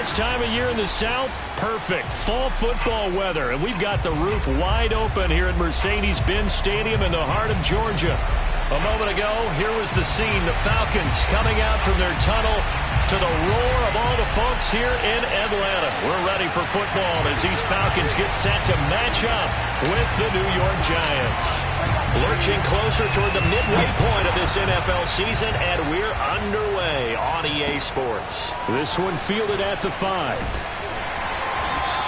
This time of year in the South, perfect fall football weather. And we've got the roof wide open here at Mercedes-Benz Stadium in the heart of Georgia. A moment ago, here was the scene. The Falcons coming out from their tunnel to the roar of all the folks here in Atlanta. We're ready for football as these Falcons get set to match up with the New York Giants. Lurching closer toward the midway point of this NFL season, and we're underway on EA Sports. This one fielded at the 5.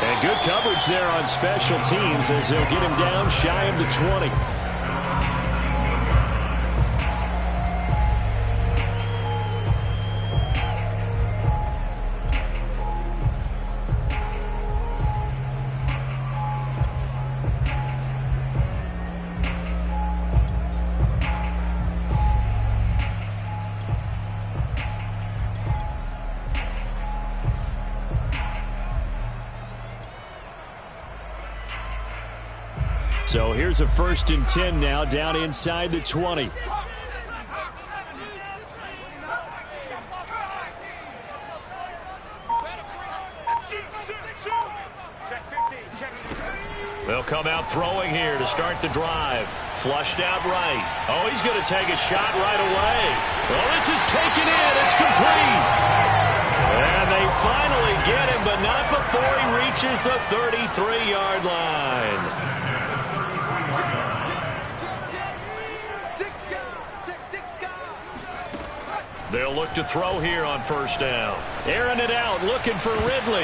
And good coverage there on special teams as they'll get him down shy of the 20. So here's a 1st and 10 now down inside the 20. They'll come out throwing here to start the drive. Flushed out right. Oh, he's going to take a shot right away. Well, this is taken in. It's complete. And they finally get him, but not before he reaches the 33-yard line. They'll look to throw here on 1st down. Airing it out, looking for Ridley.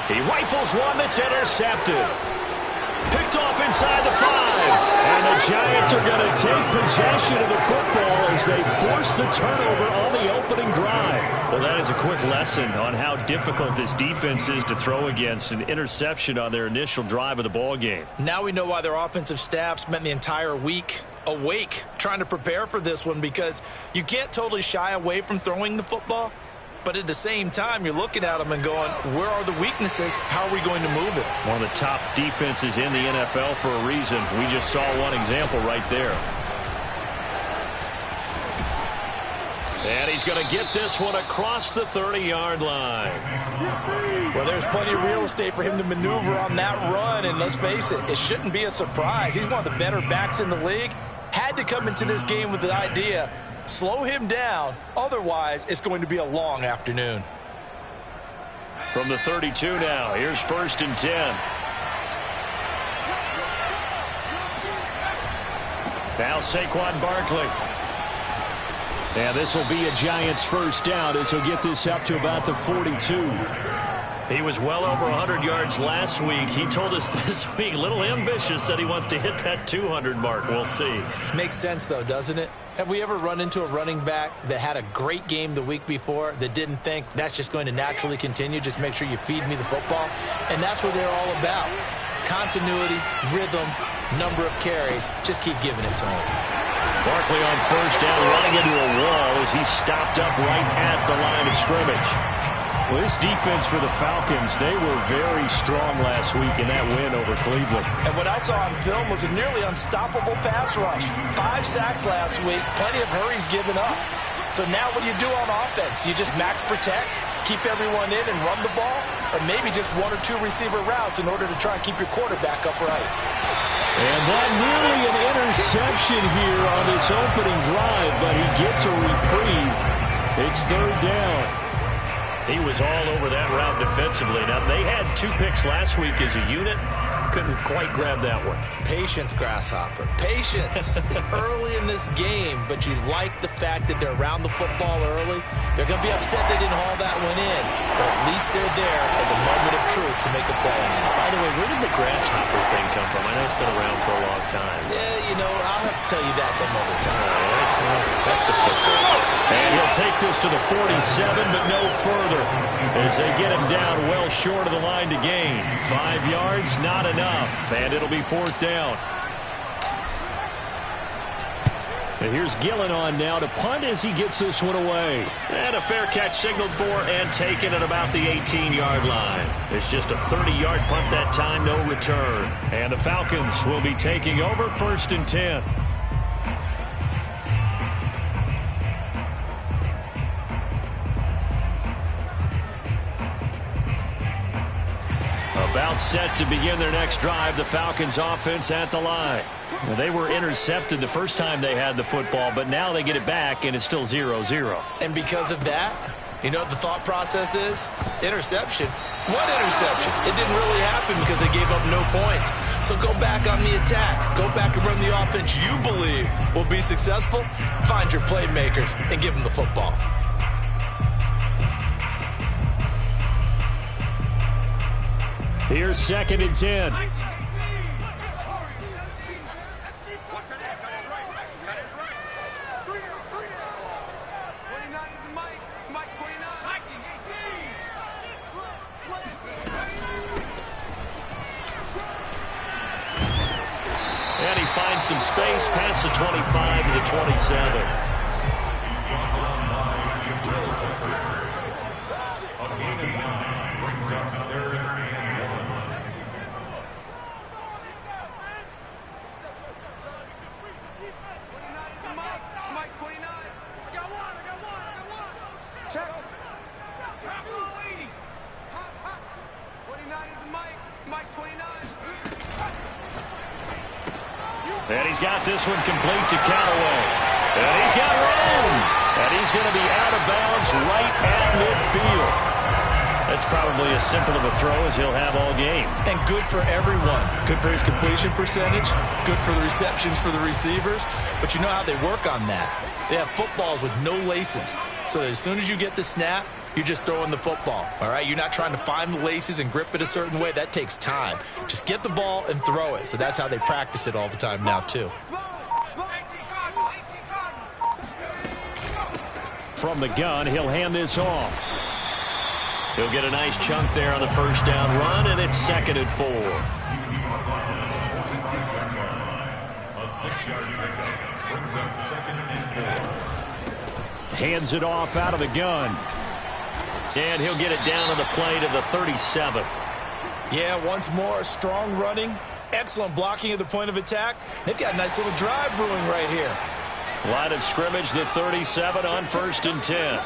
He rifles one that's intercepted. Picked off inside the 5. And the Giants are going to take possession of the football as they force the turnover on the opening drive. Well, that is a quick lesson on how difficult this defense is to throw against. An interception on their initial drive of the ball game. Now we know why their offensive staff spent the entire week awake trying to prepare for this one, because you can't totally shy away from throwing the football, but at the same time you're looking at them and going, where are the weaknesses? How are we going to move it? One of the top defenses in the NFL for a reason. We just saw one example right there. And he's going to get this one across the 30-yard line. Well, there's plenty of real estate for him to maneuver on that run, and let's face it, it shouldn't be a surprise. He's one of the better backs in the league. Had to come into this game with the idea, slow him down, otherwise it's going to be a long afternoon. From the 32 now, here's 1st and 10. Now Saquon Barkley. And this will be a Giants 1st down as he'll get this up to about the 42. He was well over 100 yards last week. He told us this week, a little ambitious, said he wants to hit that 200 mark. We'll see. Makes sense, though, doesn't it? Have we ever run into a running back that had a great game the week before that didn't think that's just going to naturally continue? Just make sure you feed me the football. And that's what they're all about. Continuity, rhythm, number of carries. Just keep giving it to him. Barkley on 1st down, running into a wall as he stopped up right at the line of scrimmage. Well, this defense for the Falcons, they were very strong last week in that win over Cleveland. And what I saw on film was a nearly unstoppable pass rush. 5 sacks last week, plenty of hurries given up. So now what do you do on offense? You just max protect, keep everyone in and run the ball, or maybe just 1 or 2 receiver routes in order to try and keep your quarterback upright. And that nearly an interception here on this opening drive, but he gets a reprieve. It's 3rd down. He was all over that route defensively. Now, they had 2 picks last week as a unit. Couldn't quite grab that one. Patience, Grasshopper. Patience. It's early in this game, but you like the fact that they're around the football early. They're going to be upset they didn't haul that one in, but at least they're there at the moment of truth to make a play. By the way, where did the Grasshopper thing come from? I know it's been around for a long time. Yeah, you know, I'll have to tell you that some other time. All right. Back to football. And he'll take this to the 47, but no further as they get him down well short of the line to gain. 5 yards, not enough, and it'll be 4th down. And here's Gillen on now to punt as he gets this one away. And a fair catch signaled for and taken at about the 18-yard line. It's just a 30-yard punt that time, no return. And the Falcons will be taking over 1st and 10. About set to begin their next drive, the Falcons offense at the line. Well, they were intercepted the first time they had the football, but now they get it back, and it's still 0-0. And because of that, you know what the thought process is? Interception. What interception? It didn't really happen because they gave up no points. So go back on the attack. Go back and run the offense you believe will be successful. Find your playmakers and give them the football. Here's 2nd and 10. And he finds some space past the 25 to the 27. And he's got this one complete to Callaway. And he's got room. And he's going to be out of bounds right at midfield. That's probably as simple of a throw as he'll have all game. And good for everyone. Good for his completion percentage. Good for the receptions for the receivers. But you know how they work on that. They have footballs with no laces. So that as soon as you get the snap, you're just throwing the football, all right? You're not trying to find the laces and grip it a certain way. That takes time. Just get the ball and throw it. So that's how they practice it all the time now, too. From the gun, he'll hand this off. He'll get a nice chunk there on the first down run, and it's 2nd and 4. A 6-yard pickup brings up 2nd and 4. Hands it off out of the gun. And he'll get it down on the play to the 37. Yeah, once more, strong running, excellent blocking at the point of attack. They've got a nice little drive brewing right here. Line of scrimmage, the 37 on 1st and 10.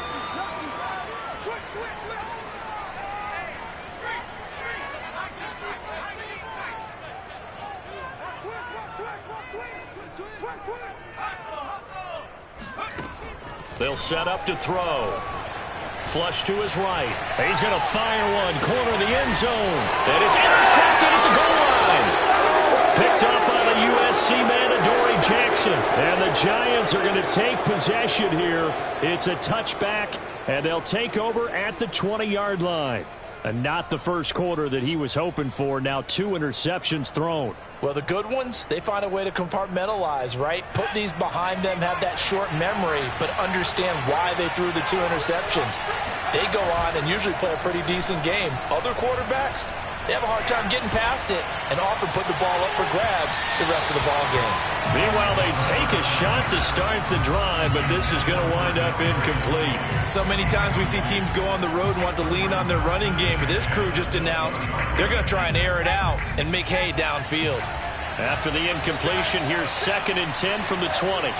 They'll set up to throw. Flush to his right. He's going to fire one. Corner of the end zone. And it's intercepted at the goal line. Picked up by the USC man, Adoree Jackson. And the Giants are going to take possession here. It's a touchback, and they'll take over at the 20-yard line. And not the first quarter that he was hoping for. Now 2 interceptions thrown. Well, the good ones, they find a way to compartmentalize, right? Put these behind them, have that short memory, but understand why they threw the 2 interceptions. They go on and usually play a pretty decent game. Other quarterbacks, they have a hard time getting past it and often put the ball up for grabs the rest of the ball game. Meanwhile, they take a shot to start the drive, but this is going to wind up incomplete. So many times we see teams go on the road and want to lean on their running game, but this crew just announced they're going to try and air it out and make hay downfield. After the incompletion, here's 2nd and 10 from the 20.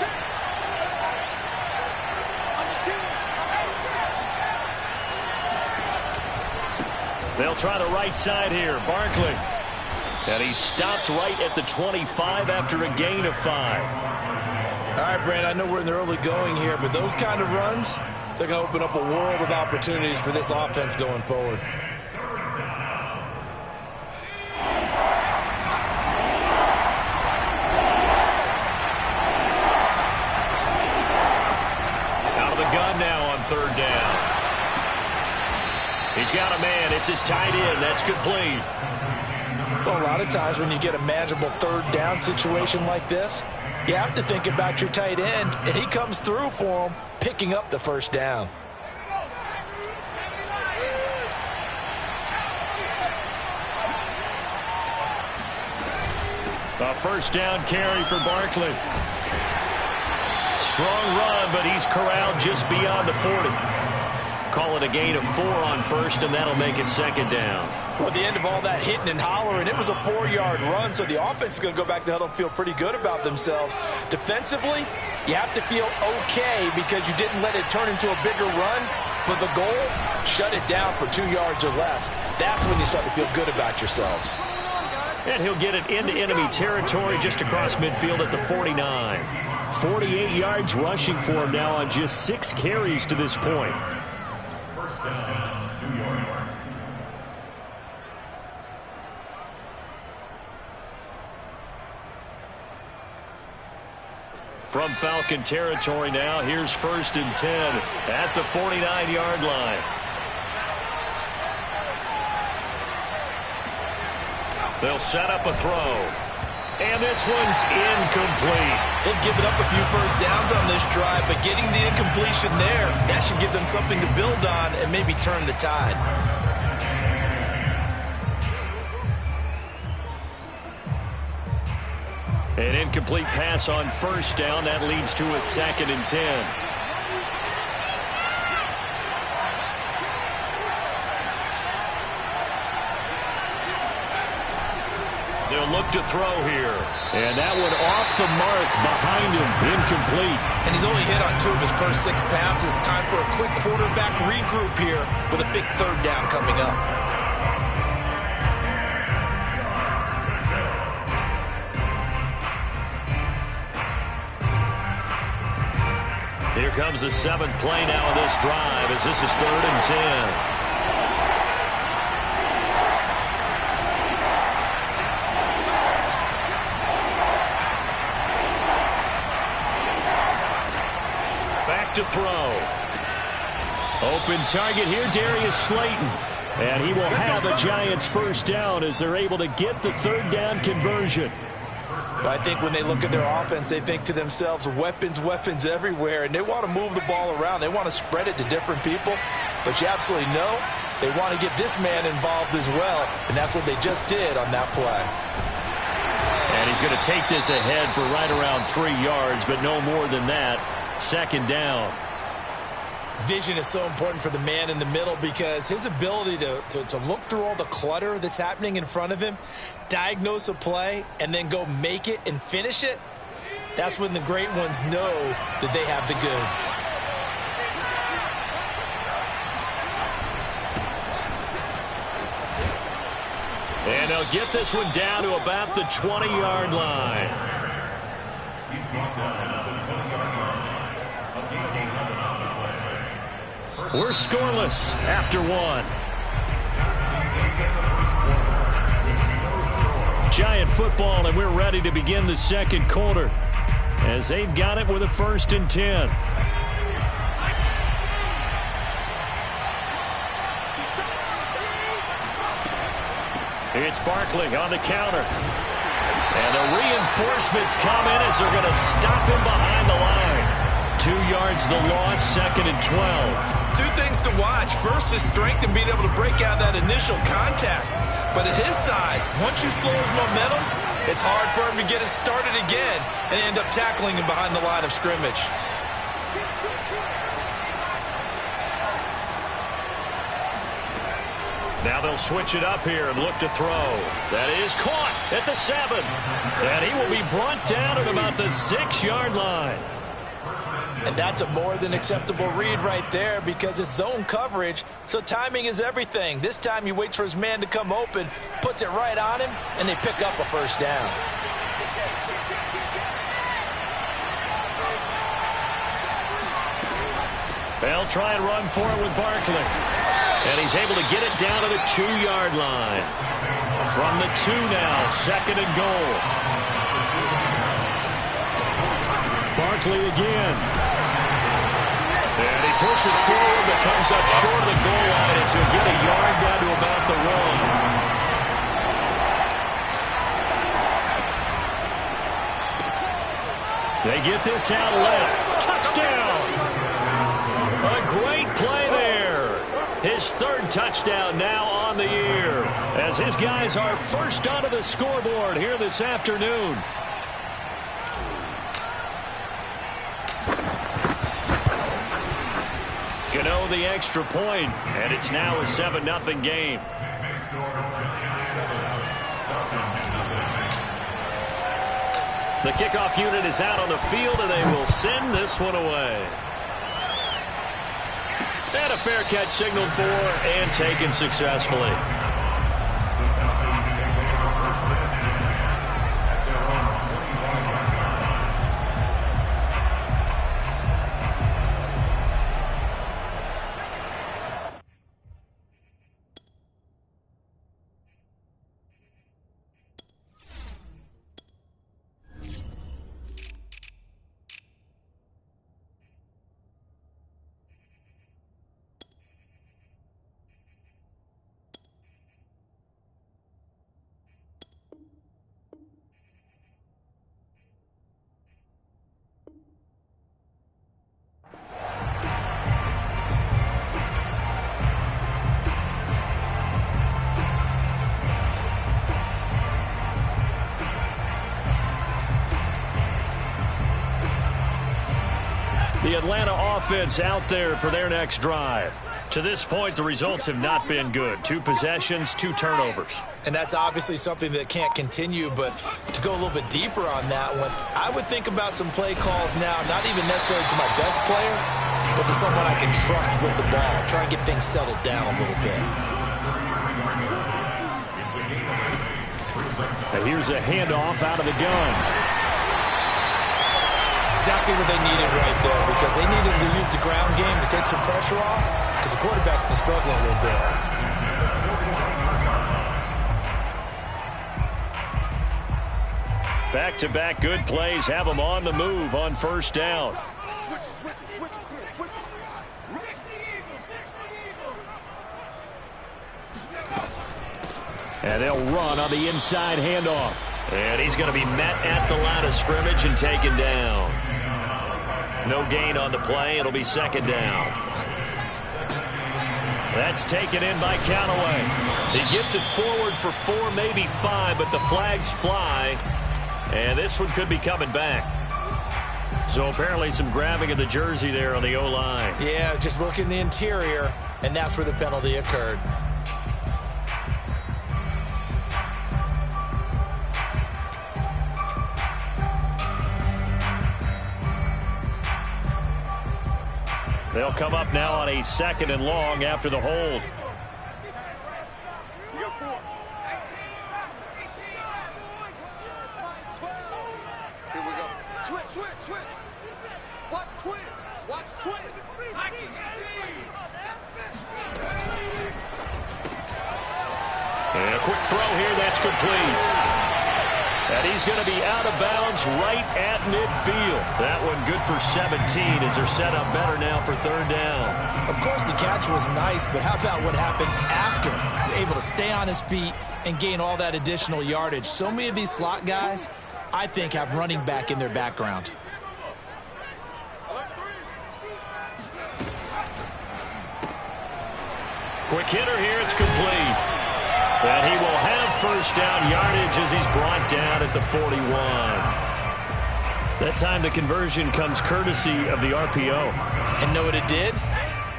They'll try the right side here. Barkley. And he's stopped right at the 25 after a gain of 5. All right, Brand, I know we're in the early going here, but those kind of runs, they're going to open up a world of opportunities for this offense going forward. Out of the gun now on 3rd down. He's got a man. It's his tight end. That's complete. Well, a lot of times when you get a manageable 3rd down situation like this, you have to think about your tight end, and he comes through for him, picking up the 1st down. A 1st down carry for Barkley. Strong run, but he's corralled just beyond the 40. Call it a gain of 4 on 1st, and that'll make it 2nd down. Well, at the end of all that hitting and hollering, it was a 4-yard run, so the offense is going to go back to huddle and feel pretty good about themselves. Defensively, you have to feel okay because you didn't let it turn into a bigger run, of the goal, shut it down for 2 yards or less. That's when you start to feel good about yourselves. And he'll get it into enemy territory just across midfield at the 49. 48 yards rushing for him now on just 6 carries to this point. First down, New York. From Falcon territory now, here's 1st and 10 at the 49-yard line. They'll set up a throw. And this one's incomplete. They've given up a few first downs on this drive, but getting the incompletion there, that should give them something to build on and maybe turn the tide. An incomplete pass on 1st down. That leads to a 2nd and 10. They'll look to throw here. And that one off the mark behind him. Incomplete. And he's only hit on 2 of his first 6 passes. Time for a quick quarterback regroup here with a big 3rd down coming up. Here comes the 7th play now of this drive as this is 3rd and 10. To throw. Open target here, Darius Slayton. And he will have a Giants 1st down as they're able to get the 3rd down conversion. I think when they look at their offense, they think to themselves, weapons, weapons everywhere, and they want to move the ball around. They want to spread it to different people. But you absolutely know they want to get this man involved as well, and that's what they just did on that play. And he's going to take this ahead for right around 3 yards, but no more than that. 2nd down. Vision is so important for the man in the middle because his ability to look through all the clutter that's happening in front of him, diagnose a play, and then go make it and finish it, that's when the great ones know that they have the goods. And they'll get this one down to about the 20-yard line. He's brought down at the 20-yard line. We're scoreless after 1. Giant football, and we're ready to begin the 2nd quarter as they've got it with a 1st and 10. It's Barkley on the counter. And the reinforcements come in as they're going to stop him behind the line. 2 yards the loss, 2nd and 12. 2 things to watch. First, his strength and being able to break out that initial contact. But at his size, once you slow his momentum, it's hard for him to get it started again and end up tackling him behind the line of scrimmage. Now they'll switch it up here and look to throw. That is caught at the 7. And he will be brought down at about the 6-yard line. And that's a more than acceptable read right there because it's zone coverage, so timing is everything. This time he waits for his man to come open, puts it right on him, and they pick up a 1st down. They'll try and run for it with Barkley. And he's able to get it down to the 2-yard line. From the 2 now, 2nd and goal. Barkley again. And he pushes forward, but comes up short of the goal line as he'll get a yard down to about the 1. They get this out left. Touchdown! A great play there. His 3rd touchdown now on the year as his guys are first onto the scoreboard here this afternoon. Gano the extra point, and it's now a 7-0 game. The kickoff unit is out on the field, and they will send this one away. And a fair catch signaled for and taken successfully. The Atlanta offense out there for their next drive. To this point, the results have not been good. 2 possessions, 2 turnovers. And that's obviously something that can't continue, but to go a little bit deeper on that one, I would think about some play calls now, not even necessarily to my best player, but to someone I can trust with the ball. Try and get things settled down a little bit. And here's a handoff out of the gun. Exactly what they needed right there, because they needed to use the ground game to take some pressure off, because the quarterback's been struggling a little bit. Back-to-back good plays have them on the move on first down. And they'll run on the inside handoff. And he's going to be met at the line of scrimmage and taken down. No gain on the play. It'll be second down. That's taken in by Callaway. He gets it forward for 4, maybe 5, but the flags fly. And this one could be coming back. So apparently some grabbing of the jersey there on the O-line. Yeah, just look in the interior, and that's where the penalty occurred. They'll come up now on a 2nd and long after the hold. Here we go. Switch. Watch twins. And a quick throw here, that's complete. And he's going to be out of bounds right at midfield. That one good for 17 as they're set up better now for 3rd down. Of course, the catch was nice, but how about what happened after? Able to stay on his feet and gain all that additional yardage. So many of these slot guys, I think, have running back in their background. Quick hitter here, it's complete. And he will have first down yardage as he's brought down at the 41. That time the conversion comes courtesy of the RPO. And know what it did?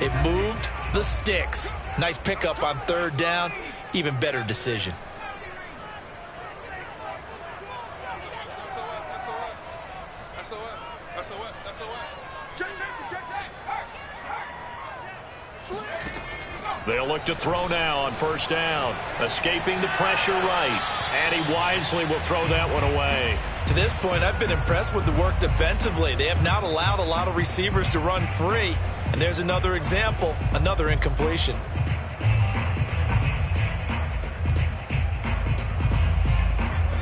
It moved the sticks. Nice pickup on 3rd down. Even better decision. They'll look to throw now on first down. Escaping the pressure right. And he wisely will throw that one away. To this point, I've been impressed with the work defensively. They have not allowed a lot of receivers to run free. And there's another example, another incompletion.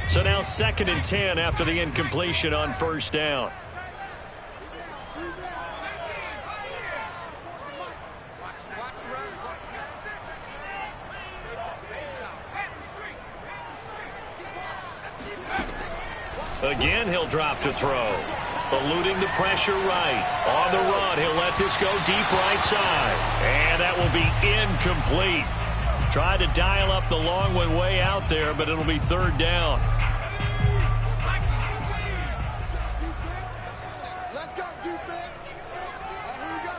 So now 2nd and 10 after the incompletion on first down. Again, he'll drop to throw. Eluding the pressure right. On the run, he'll let this go deep right side. And that will be incomplete. Tried to dial up the long one way out there, but it'll be 3rd down. Let's go, defense. Here we go.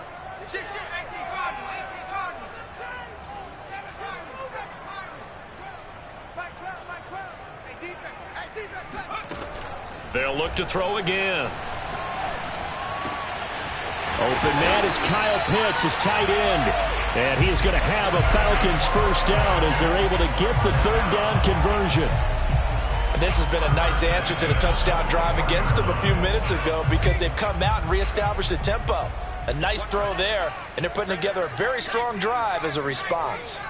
They'll look to throw again. Open man is Kyle Pitts, his tight end. And he is going to have a Falcons first down as they're able to get the third down conversion. And this has been a nice answer to the touchdown drive against them a few minutes ago because they've come out and reestablished the tempo. A nice throw there, and they're putting together a very strong drive as a response.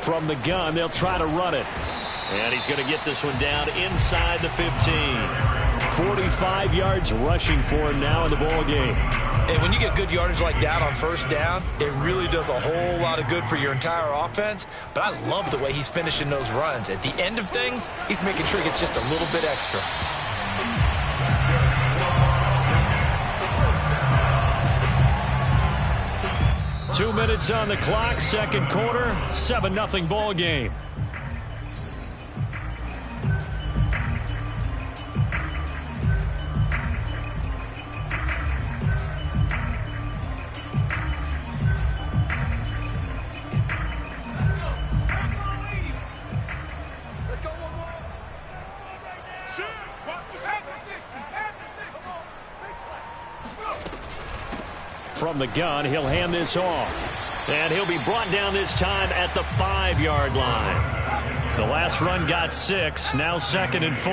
From the gun, they'll try to run it. And he's going to get this one down inside the 15. 45 yards rushing for him now in the ball game. And when you get good yardage like that on first down, it really does a whole lot of good for your entire offense. But I love the way he's finishing those runs. At the end of things, he's making sure he gets just a little bit extra. Two minutes on the clock, second quarter, 7-0 ball game. From the gun, he'll hand this off. And he'll be brought down this time at the 5-yard line. The last run got 6, now 2nd and 4.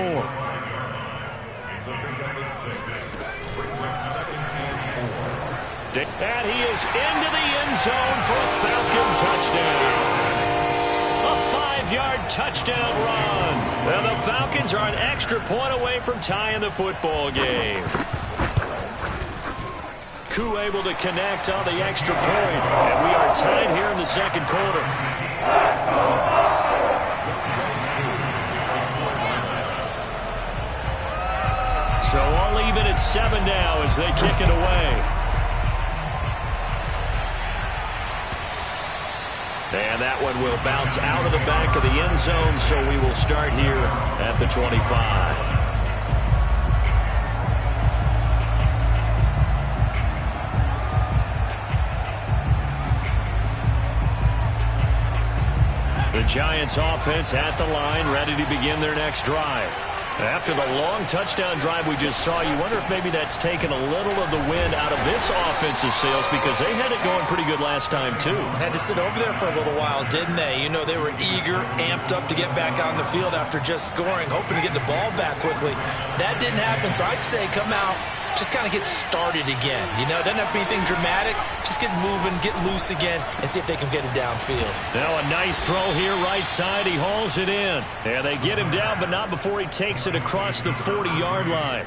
And he is into the end zone for a Falcon touchdown. A 5-yard touchdown run. And the Falcons are an extra point away from tying the football game. Koo able to connect on the extra point. And we are tied here in the second quarter. So all even at 7 now as they kick it away. And that one will bounce out of the back of the end zone, so we will start here at the 25. The Giants offense at the line, ready to begin their next drive. After the long touchdown drive we just saw, you wonder if maybe that's taken a little of the wind out of this offensive sails because they had it going pretty good last time too. Had to sit over there for a little while, didn't they? You know, they were eager, amped up to get back on the field after just scoring, hoping to get the ball back quickly. That didn't happen, so I'd say come out, just kind of get started again. You know, it doesn't have to be anything dramatic. Just get moving, get loose again, and see if they can get it downfield. Now a nice throw here right side. He hauls it in. And they get him down, but not before he takes it across the 40-yard line.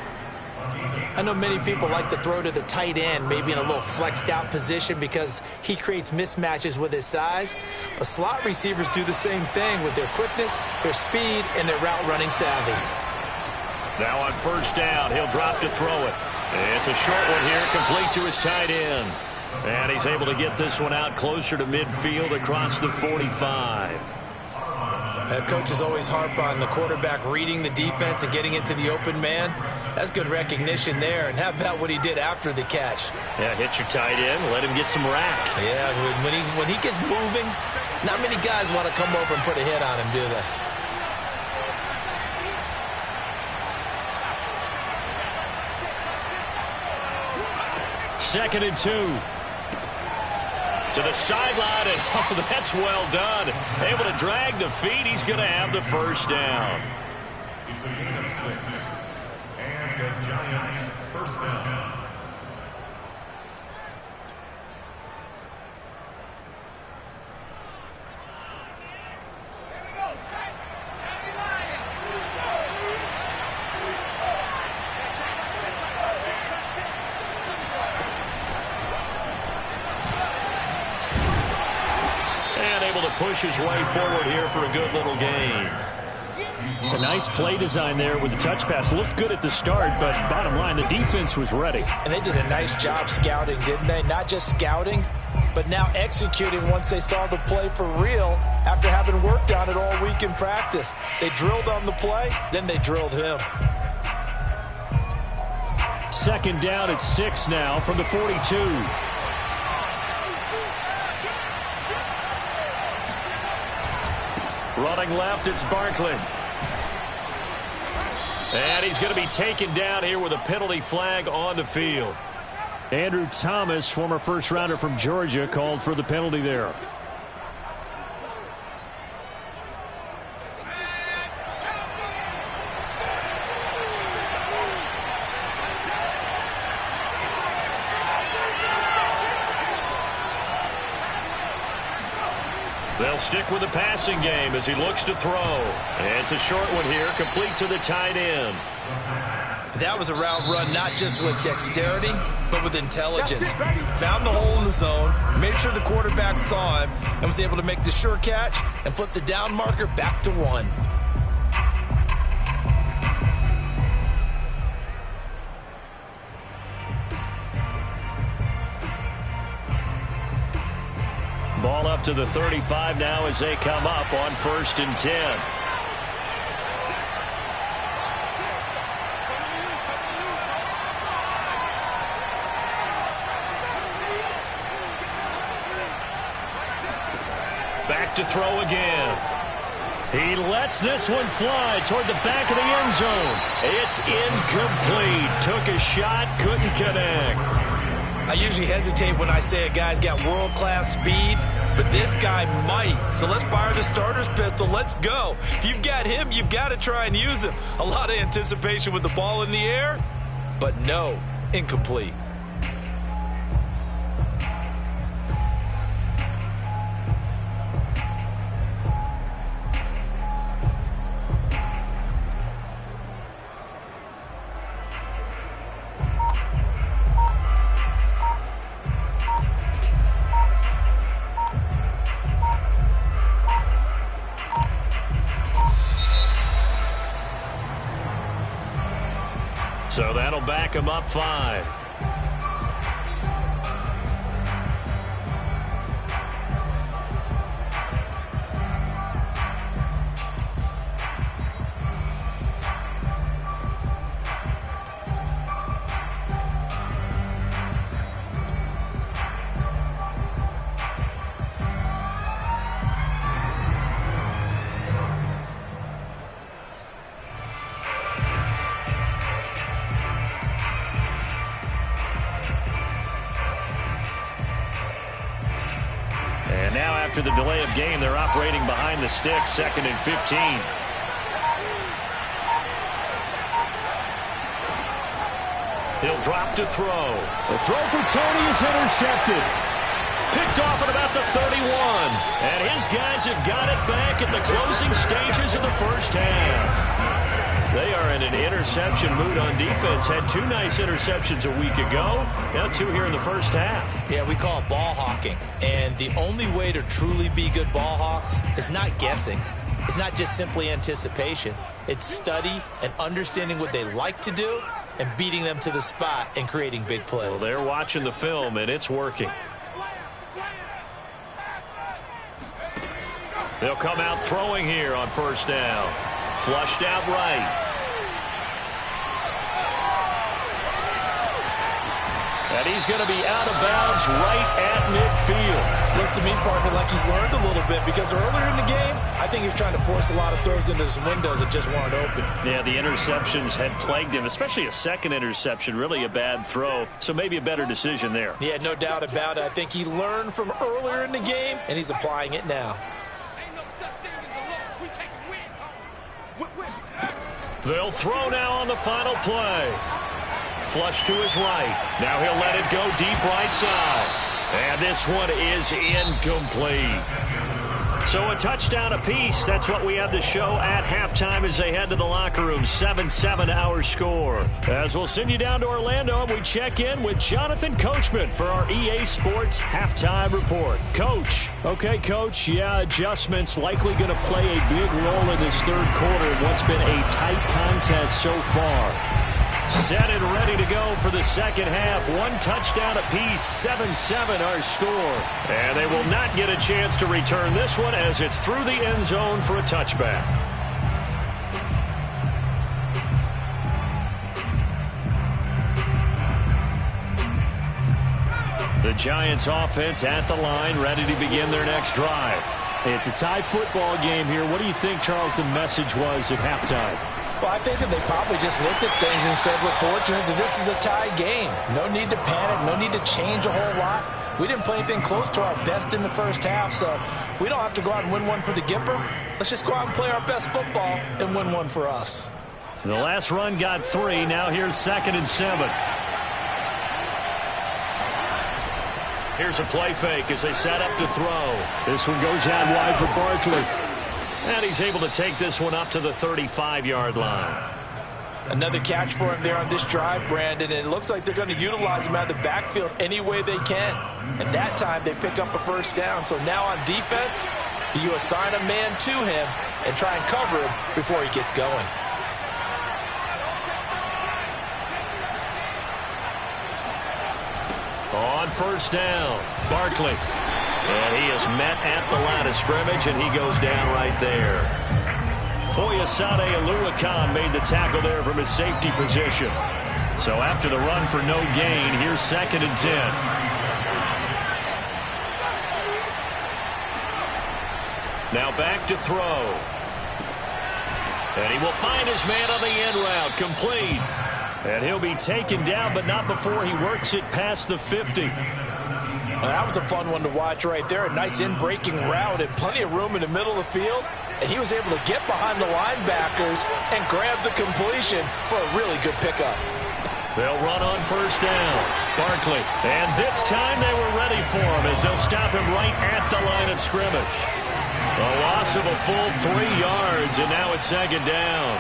I know many people like to throw to the tight end, maybe in a little flexed out position because he creates mismatches with his size. But slot receivers do the same thing with their quickness, their speed, and their route running savvy. Now on first down, he'll drop to throw it. It's a short one here, complete to his tight end. And he's able to get this one out closer to midfield across the 45. Coaches always harp on the quarterback reading the defense and getting it to the open man. That's good recognition there. And how about what he did after the catch? Yeah, hit your tight end, let him get some rack. Yeah, when he gets moving, not many guys want to come over and put a hit on him, do they? Second and 2. To the sideline, and oh, that's well done. Able to drag the feet. He's going to have the first down. It's a gain of 6. And the Giants first down. Push his way forward here for a good little gain. A nice play design there with the touch pass. Looked good at the start, but bottom line, the defense was ready. And they did a nice job scouting, didn't they? Not just scouting, but now executing once they saw the play for real after having worked on it all week in practice. They drilled on the play, then they drilled him. Second down at 6 now from the 42. Running left, it's Barkley. And he's going to be taken down here with a penalty flag on the field. Andrew Thomas, former first-rounder from Georgia, called for the penalty there. They'll stick with the passing game as he looks to throw. And it's a short one here, complete to the tight end. That was a route run not just with dexterity, but with intelligence. Found the hole in the zone, made sure the quarterback saw him, and was able to make the sure catch and flip the down marker back to 1. Ball up to the 35 now as they come up on 1st and 10. Back to throw again. He lets this one fly toward the back of the end zone. It's incomplete. Took a shot, couldn't connect. I usually hesitate when I say a guy's got world-class speed, but this guy might. So let's fire the starter's pistol. Let's go. If you've got him, you've got to try and use him. A lot of anticipation with the ball in the air, but no, incomplete. So that'll back him up 5. And now after the delay of game, they're operating behind the sticks, 2nd and 15. He'll drop to throw. The throw for Tony is intercepted. Picked off at about the 31. And his guys have got it back at the closing stages of the first half. They are in an interception mood on defense. Had 2 nice interceptions a week ago. Now 2 here in the first half. Yeah, we call it ball hawking. And the only way to truly be good ball hawks is not guessing. It's not just simply anticipation. It's study and understanding what they like to do and beating them to the spot and creating big plays. Well, they're watching the film, and it's working. They'll come out throwing here on 1st down. Flushed out right. And he's going to be out of bounds right at midfield. Looks to me, partner, like he's learned a little bit because earlier in the game, I think he was trying to force a lot of throws into some windows that just weren't open. Yeah, the interceptions had plagued him, especially a second interception, really a bad throw. So maybe a better decision there. Yeah, no doubt about it. I think he learned from earlier in the game, and he's applying it now. They'll throw now on the final play. Flush to his right. Now he'll let it go deep right side. And this one is incomplete. So a touchdown apiece. That's what we have the show at halftime as they head to the locker room. 7-7 our score. As we'll send you down to Orlando and we check in with Jonathan Coachman for our EA Sports halftime report. Coach. Okay, Coach. Yeah, adjustments likely going to play a big role in this third quarter in what's been a tight contest so far. Set and ready to go for the second half. 1 touchdown apiece, 7-7 our score. And they will not get a chance to return this one as it's through the end zone for a touchback. The Giants offense at the line, ready to begin their next drive. It's a tie football game here. What do you think, Charles, the message was at halftime? Well, I think that they probably just looked at things and said, we're fortunate that this is a tie game. No need to panic, no need to change a whole lot. We didn't play anything close to our best in the first half, so we don't have to go out and win one for the Gipper. Let's just go out and play our best football and win one for us. The last run got 3. Now here's 2nd and 7. Here's a play fake as they set up to throw. This one goes out wide for Barkley. And he's able to take this one up to the 35-yard line. Another catch for him there on this drive, Brandon, and it looks like they're going to utilize him out of the backfield any way they can. And that time they pick up a first down. So now on defense, you assign a man to him and try and cover him before he gets going. On first down, Barkley. And he is met at the line of scrimmage, and he goes down right there. Foyesade Oluwakan made the tackle there from his safety position. So after the run for no gain, here's 2nd and 10. Now back to throw. And he will find his man on the end route, complete. And he'll be taken down, but not before he works it past the 50. Well, that was a fun one to watch right there. A nice in-breaking route and plenty of room in the middle of the field. And he was able to get behind the linebackers and grab the completion for a really good pickup. They'll run on first down. Barkley. And this time they were ready for him as they'll stop him right at the line of scrimmage. A loss of a full 3 yards, and now it's 2nd down.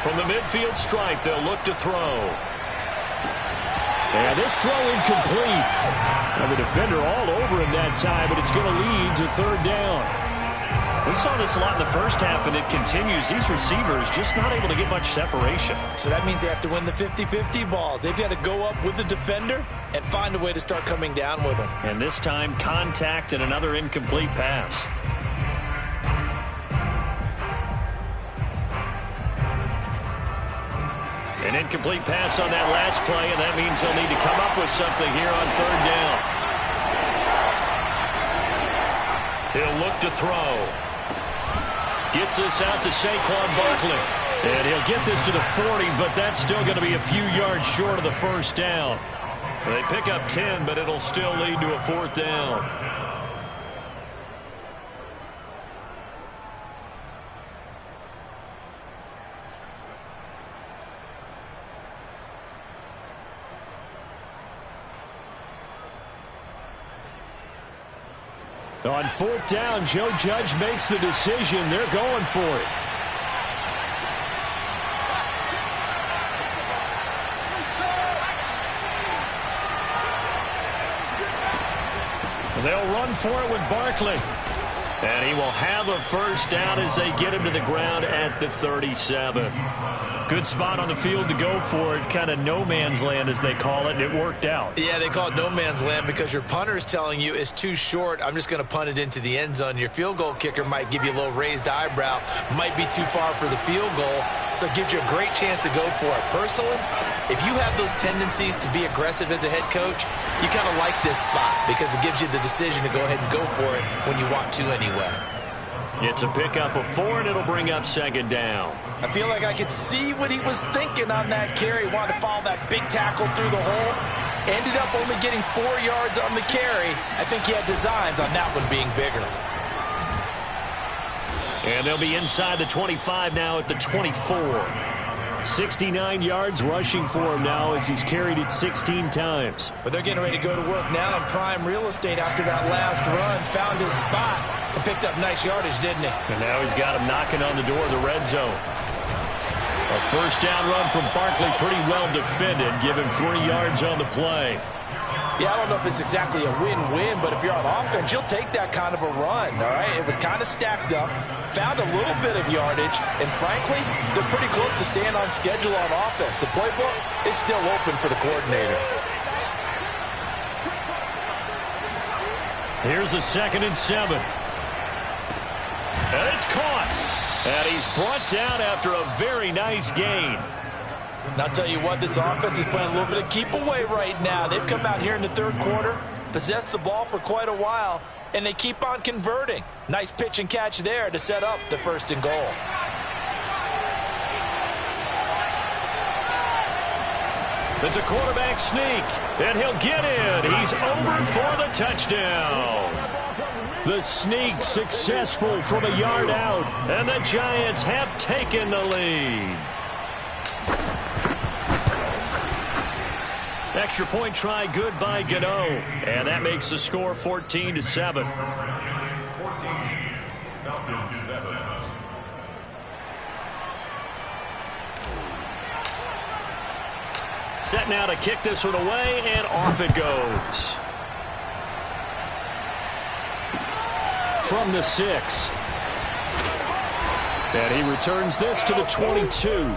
From the midfield stripe, they'll look to throw. And this throw incomplete. Now the defender all over him that time, but it's going to lead to 3rd down. We saw this a lot in the first half, and it continues. These receivers just not able to get much separation. So that means they have to win the 50-50 balls. They've got to go up with the defender and find a way to start coming down with them. And this time, contact and another incomplete pass. An incomplete pass on that last play, and that means they'll need to come up with something here on 3rd down. He'll look to throw. Gets this out to Saquon Barkley. And he'll get this to the 40, but that's still going to be a few yards short of the first down. They pick up 10, but it'll still lead to a 4th down. On 4th down, Joe Judge makes the decision. They're going for it. They'll run for it with Barkley. And he will have a first down as they get him to the ground at the 37. Good spot on the field to go for it. Kind of no man's land, as they call it, and it worked out. Yeah, they call it no man's land because your punter is telling you it's too short. I'm just going to punt it into the end zone. Your field goal kicker might give you a little raised eyebrow, might be too far for the field goal, so it gives you a great chance to go for it. Personally, if you have those tendencies to be aggressive as a head coach, you kind of like this spot because it gives you the decision to go ahead and go for it when you want to anyway. It's a pickup of 4, and it'll bring up 2nd down. I feel like I could see what he was thinking on that carry. He wanted to follow that big tackle through the hole. Ended up only getting 4 yards on the carry. I think he had designs on that one being bigger. And they'll be inside the 25 now at the 24. 69 yards rushing for him now as he's carried it 16 times. But they're getting ready to go to work now in prime real estate after that last run. Found his spot and picked up nice yardage, didn't he? And now he's got him knocking on the door of the red zone. A first down run from Barkley, pretty well defended. Give him 3 yards on the play. Yeah, I don't know if it's exactly a win-win, but if you're on offense, you'll take that kind of a run, all right? It was kind of stacked up, found a little bit of yardage, and frankly, they're pretty close to staying on schedule on offense. The playbook is still open for the coordinator. Here's a 2nd and 7. And it's caught. And he's brought down after a very nice gain. And I'll tell you what, this offense is playing a little bit of keep away right now. They've come out here in the 3rd quarter, possessed the ball for quite a while, and they keep on converting. Nice pitch and catch there to set up the 1st and goal. It's a quarterback sneak, and he'll get in. He's over for the touchdown. The sneak successful from a yard out, and the Giants have taken the lead. Extra point try good by Gano, and that makes the score 14-7. Falcons 7. Set now to kick this one away, and off it goes. From the 6. And he returns this to the 22.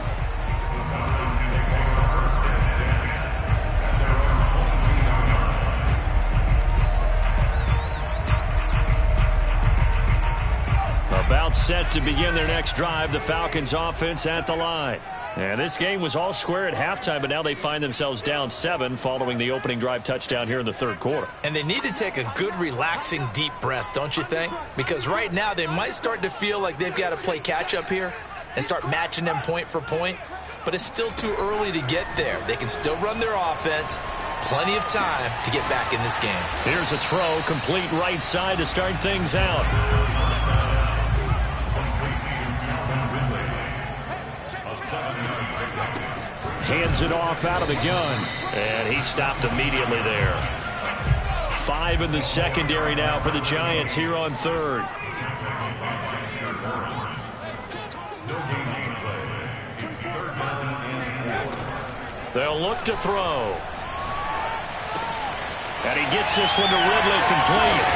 About set to begin their next drive, the Falcons offense at the line. And this game was all square at halftime, but now they find themselves down 7 following the opening drive touchdown here in the 3rd quarter. And they need to take a good, relaxing, deep breath, don't you think? Because right now they might start to feel like they've got to play catch-up here and start matching them point for point. But it's still too early to get there. They can still run their offense. Plenty of time to get back in this game. Here's a throw, complete right side to start things out. Hands it off out of the gun, and he stopped immediately there. 5 in the secondary now for the Giants here on 3rd. They'll look to throw. And he gets this one to Ridley complete.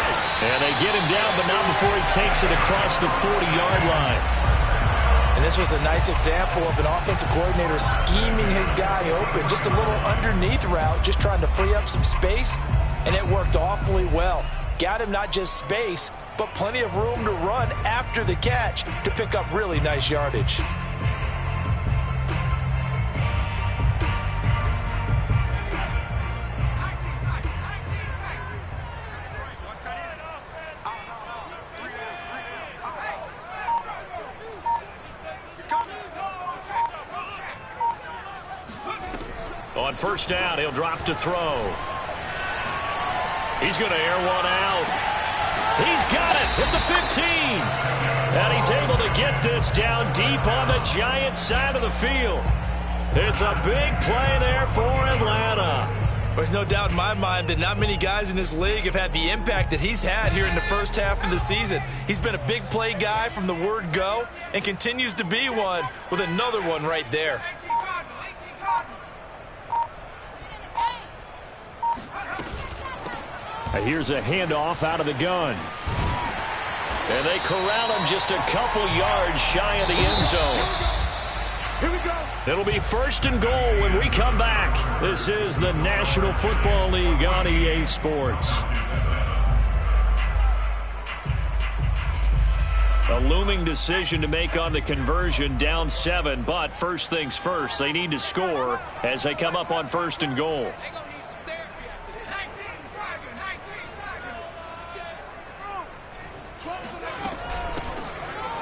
And they get him down, but not before he takes it across the 40-yard line. And this was a nice example of an offensive coordinator scheming his guy open. Just a little underneath route, just trying to free up some space, and it worked awfully well. Got him not just space, but plenty of room to run after the catch to pick up really nice yardage. On 1st down, he'll drop to throw. He's going to air one out. He's got it at the 15. And he's able to get this down deep on the Giants side of the field. It's a big play there for Atlanta. There's no doubt in my mind that not many guys in this league have had the impact that he's had here in the 1st half of the season. He's been a big play guy from the word go and continues to be one with another one right there. Here's a handoff out of the gun. And they corral him just a couple yards shy of the end zone. Here we go. It'll be 1st and goal when we come back. This is the National Football League on EA Sports. A looming decision to make on the conversion, down 7, but first things first, they need to score as they come up on 1st and goal.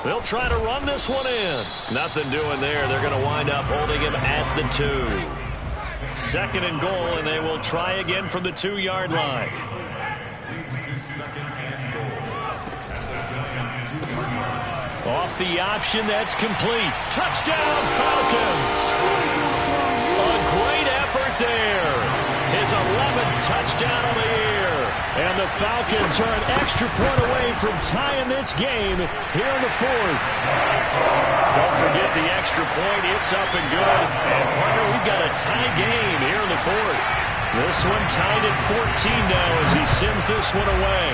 They'll try to run this one in. Nothing doing there. They're going to wind up holding him at the 2. 2nd and goal, and they will try again from the 2-yard line. Off the option, that's complete. Touchdown, Falcons! A great effort there. His 11th touchdown of the year. And the Falcons are an extra point away from tying this game here in the 4th. Don't forget the extra point. It's up and good. And, partner, we've got a tie game here in the 4th. This one tied at 14 now as he sends this one away.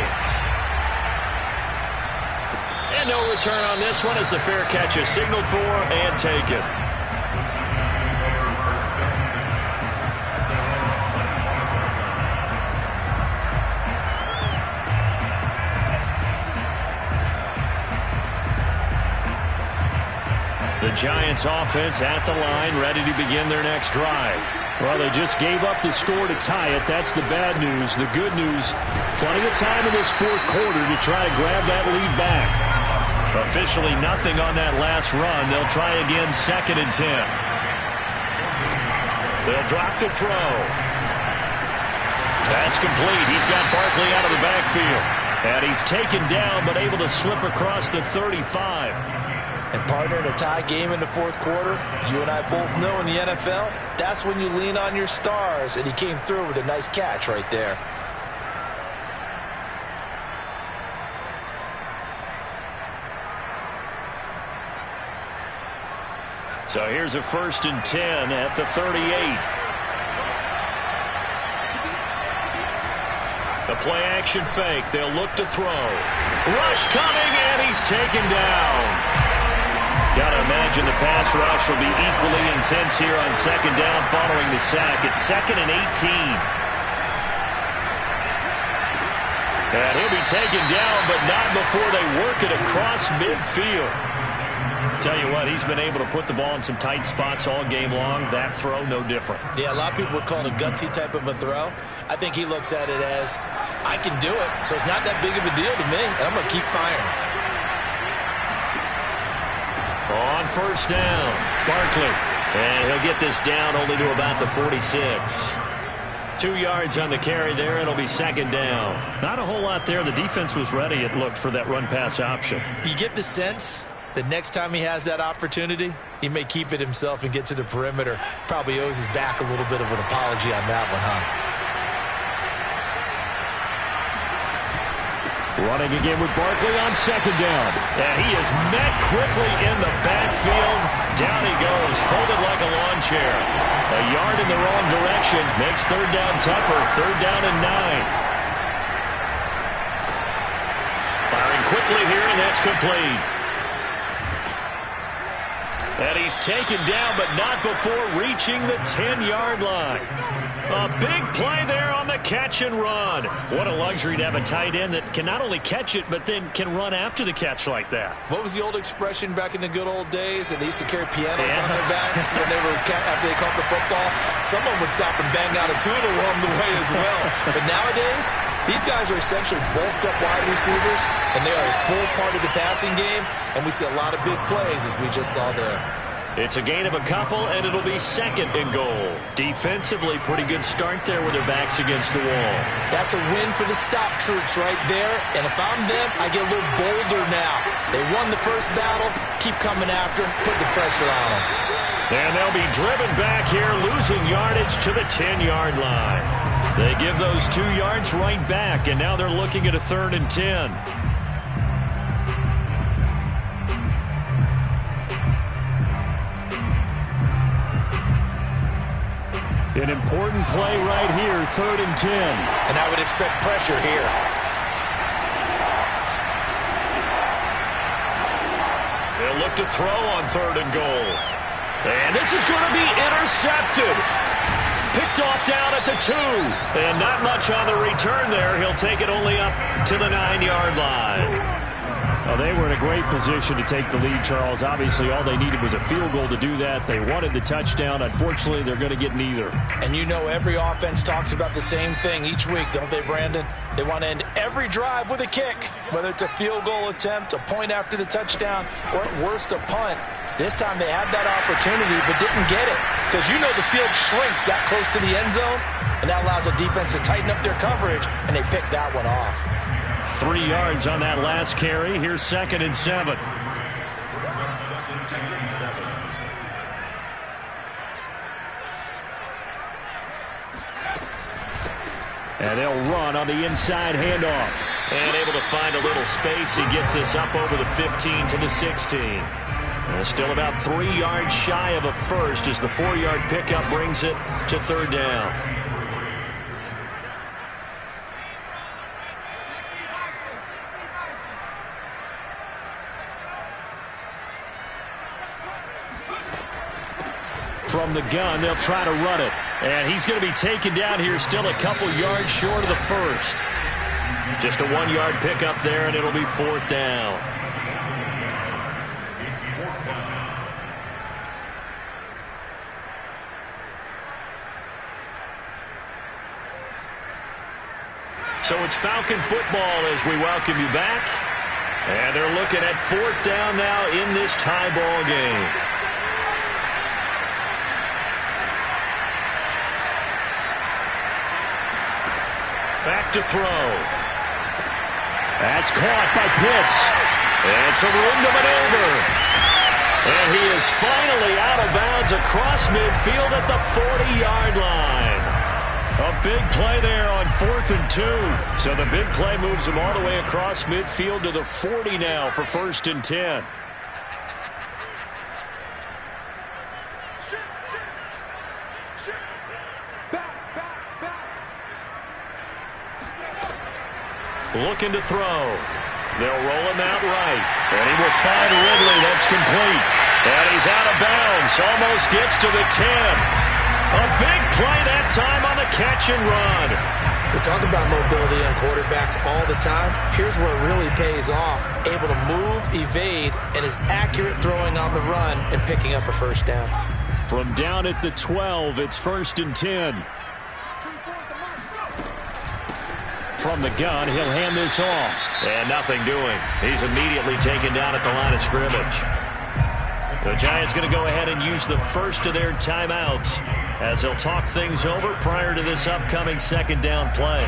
And no return on this one as the fair catch is signaled for and taken. The Giants offense at the line, ready to begin their next drive. Well, they just gave up the score to tie it. That's the bad news. The good news, plenty of time in this fourth quarter to try to grab that lead back. Officially nothing on that last run. They'll try again, 2nd and 10. They'll drop to throw. That's complete. He's got Barkley out of the backfield. And he's taken down but able to slip across the 35. And partner, in a tie game in the fourth quarter, you and I both know in the NFL, that's when you lean on your stars. And he came through with a nice catch right there. So here's a 1st and 10 at the 38. The play-action fake. They'll look to throw. Rush coming, and he's taken down. Got to imagine the pass rush will be equally intense here on 2nd down following the sack. It's 2nd and 18. And he'll be taken down, but not before they work it across midfield. Tell you what, he's been able to put the ball in some tight spots all game long. That throw, no different. Yeah, a lot of people would call it a gutsy type of a throw. I think he looks at it as, I can do it, so it's not that big of a deal to me, and I'm going to keep firing. On 1st down, Barkley. And he'll get this down only to about the 46. 2 yards on the carry there. It'll be 2nd down. Not a whole lot there. The defense was ready, it looked, for that run-pass option. You get the sense that next time he has that opportunity, he may keep it himself and get to the perimeter. Probably owes his back a little bit of an apology on that one, huh? Running again with Barkley on 2nd down. And he is met quickly in the backfield. Down he goes, folded like a lawn chair. A yard in the wrong direction makes 3rd down tougher. 3rd down and 9. Firing quickly here, and that's complete. And he's taken down, but not before reaching the 10-yard line. A big play there on the catch and run. What a luxury to have a tight end that can not only catch it, but then can run after the catch like that. What was the old expression back in the good old days? And they used to carry pianos on their backs when they were after they caught the football. Someone would stop and bang out a tune along the way as well. But nowadays, these guys are essentially bulked up wide receivers, and they are a full part of the passing game. And we see a lot of big plays, as we just saw there. It's a gain of a couple, and it'll be 2nd and goal. Defensively, pretty good start there with their backs against the wall. That's a win for the stop troops right there. And if I'm them, I get a little bolder now. They won the first battle. Keep coming after them. Put the pressure on them. And they'll be driven back here, losing yardage to the 10-yard line. They give those 2 yards right back, and now they're looking at a 3rd and 10. An important play right here, 3rd and 10. And I would expect pressure here. They'll look to throw on 3rd and goal. And this is going to be intercepted. Picked off down at the 2. And not much on the return there. He'll take it only up to the 9-yard line. Well, they were in a great position to take the lead, Charles. Obviously, all they needed was a field goal to do that. They wanted the touchdown. Unfortunately, they're going to get neither. And you know every offense talks about the same thing each week, don't they, Brandon? They want to end every drive with a kick, whether it's a field goal attempt, a point after the touchdown, or at worst, a punt. This time they had that opportunity but didn't get it because you know the field shrinks that close to the end zone, and that allows a defense to tighten up their coverage, and they picked that one off. 3 yards on that last carry. Here's 2nd and 7. And they'll run on the inside handoff. And able to find a little space. He gets us up over the 15 to the 16. And still about 3 yards shy of a first as the 4-yard pickup brings it to 3rd down. From the gun, they'll try to run it. And he's going to be taken down here, still a couple yards short of the first. Just a 1-yard pickup there, and it'll be 4th down. It's 4th down. So it's Falcon football as we welcome you back. And they're looking at 4th down now in this tie ball game. Back to throw. That's caught by Pitts. And some room to maneuver. And he is finally out of bounds across midfield at the 40-yard line. A big play there on 4th and 2. So the big play moves him all the way across midfield to the 40 now for 1st and 10. Looking to throw. They'll roll him out right. And he will find Ridley. That's complete. And he's out of bounds. Almost gets to the 10. A big play that time on the catch and run. We talk about mobility on quarterbacks all the time. Here's where it really pays off. Able to move, evade, and is accurate throwing on the run and picking up a 1st down. From down at the 12, it's 1st and 10. From the gun, he'll hand this off. And nothing doing. He's immediately taken down at the line of scrimmage. The Giants going to go ahead and use the first of their timeouts as they'll talk things over prior to this upcoming 2nd down play.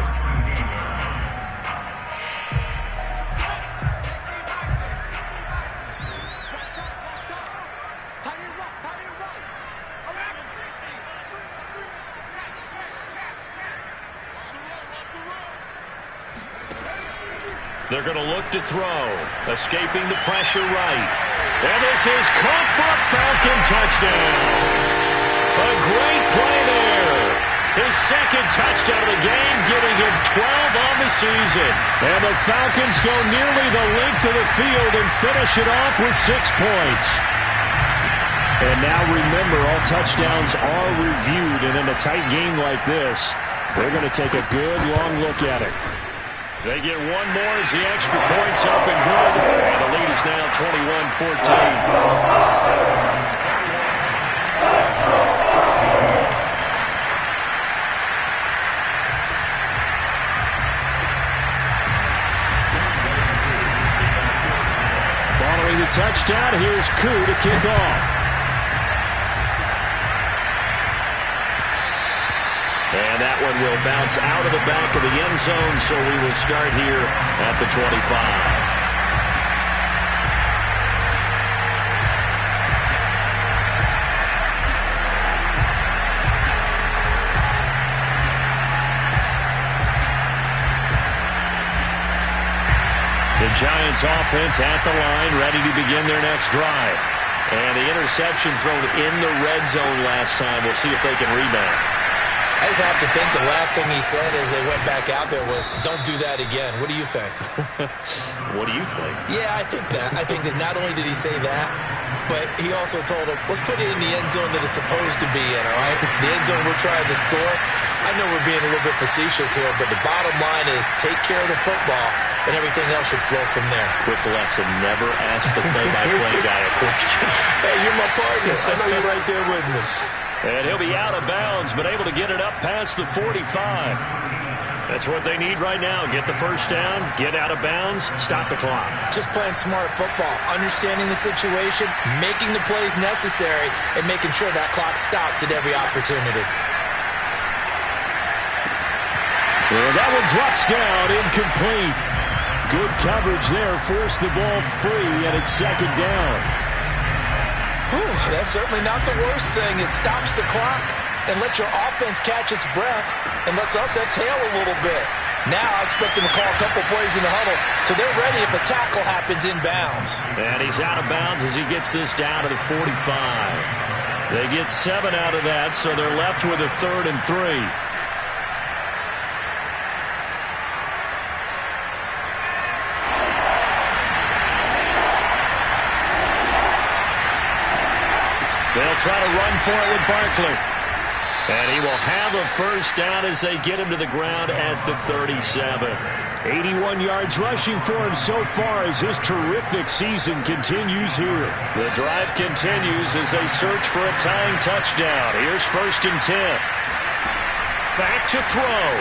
They're going to look to throw. Escaping the pressure right. And this is caught for a Falcon touchdown. A great play there. His 2nd touchdown of the game, giving him 12 on the season. And the Falcons go nearly the length of the field and finish it off with 6 points. And now remember, all touchdowns are reviewed. And in a tight game like this, they're going to take a good long look at it. They get one more as the extra point's up and good. And the lead is now 21-14. Following the touchdown, here's Koo to kick off. And that one will bounce out of the back of the end zone, so we will start here at the 25. The Giants offense at the line, ready to begin their next drive. And the interception thrown in the red zone last time. We'll see if they can rebound. I just have to think the last thing he said as they went back out there was, don't do that again. What do you think? What do you think? Yeah, I think that. I think that not only did he say that, but he also told him, let's put it in the end zone that it's supposed to be in, all right? The end zone we're trying to score. I know we're being a little bit facetious here, but the bottom line is take care of the football, and everything else should flow from there. Quick lesson, never ask the play-by-play guy a question. Hey, you're my partner. I know you're right there with me. And he'll be out of bounds, but able to get it up past the 45. That's what they need right now. Get the 1st down, get out of bounds, stop the clock. Just playing smart football, understanding the situation, making the plays necessary, and making sure that clock stops at every opportunity. Well, that one drops down, incomplete. Good coverage there, forced the ball free, and it's 2nd down. Whew, that's certainly not the worst thing. It stops the clock and lets your offense catch its breath and lets us exhale a little bit. Now I expect them to call a couple plays in the huddle so they're ready if a tackle happens inbounds. And he's out of bounds as he gets this down to the 45. They get 7 out of that, so they're left with a 3rd and 3. They'll try to run for it with Barkley. And he will have a 1st down as they get him to the ground at the 37. 81 yards rushing for him so far as his terrific season continues here. The drive continues as they search for a tying touchdown. Here's 1st and 10. Back to throw.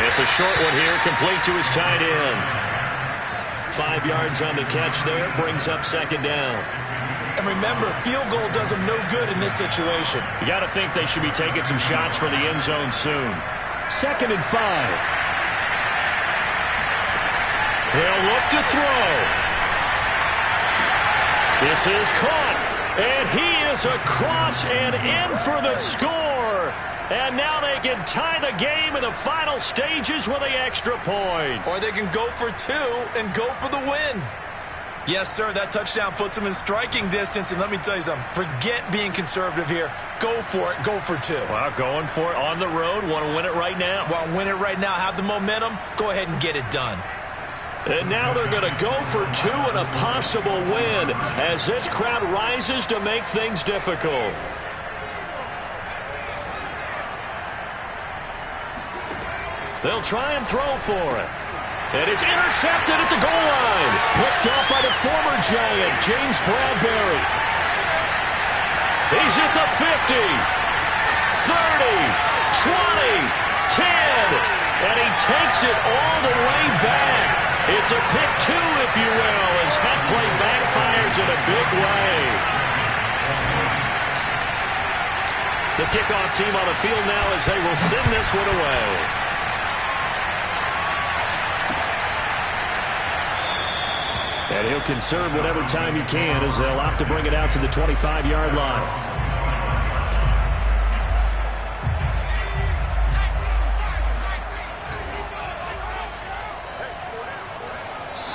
It's a short one here, complete to his tight end. 5 yards on the catch there, brings up second down. And remember, field goal does them no good in this situation. You got to think they should be taking some shots for the end zone soon. 2nd and 5. They'll look to throw. This is caught, and he is across and in for the score. And now they can tie the game in the final stages with the extra point. Or they can go for 2 and go for the win. Yes, sir, that touchdown puts them in striking distance. And let me tell you something, forget being conservative here. Go for it, go for 2. Well, going for it on the road. Want to win it right now. Want to win it right now, have the momentum, go ahead and get it done. And now they're going to go for 2 and a possible win as this crowd rises to make things difficult. They'll try and throw for it. And it's intercepted at the goal line. Picked up by the former Giant, James Bradbury. He's at the 50, 30, 20, 10, and he takes it all the way back. It's a pick 2, if you will, as that play backfires in a big way. The kickoff team on the field now as they will send this one away. And he'll conserve whatever time he can as they'll opt to bring it out to the 25-yard line.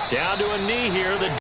Down to a knee here. The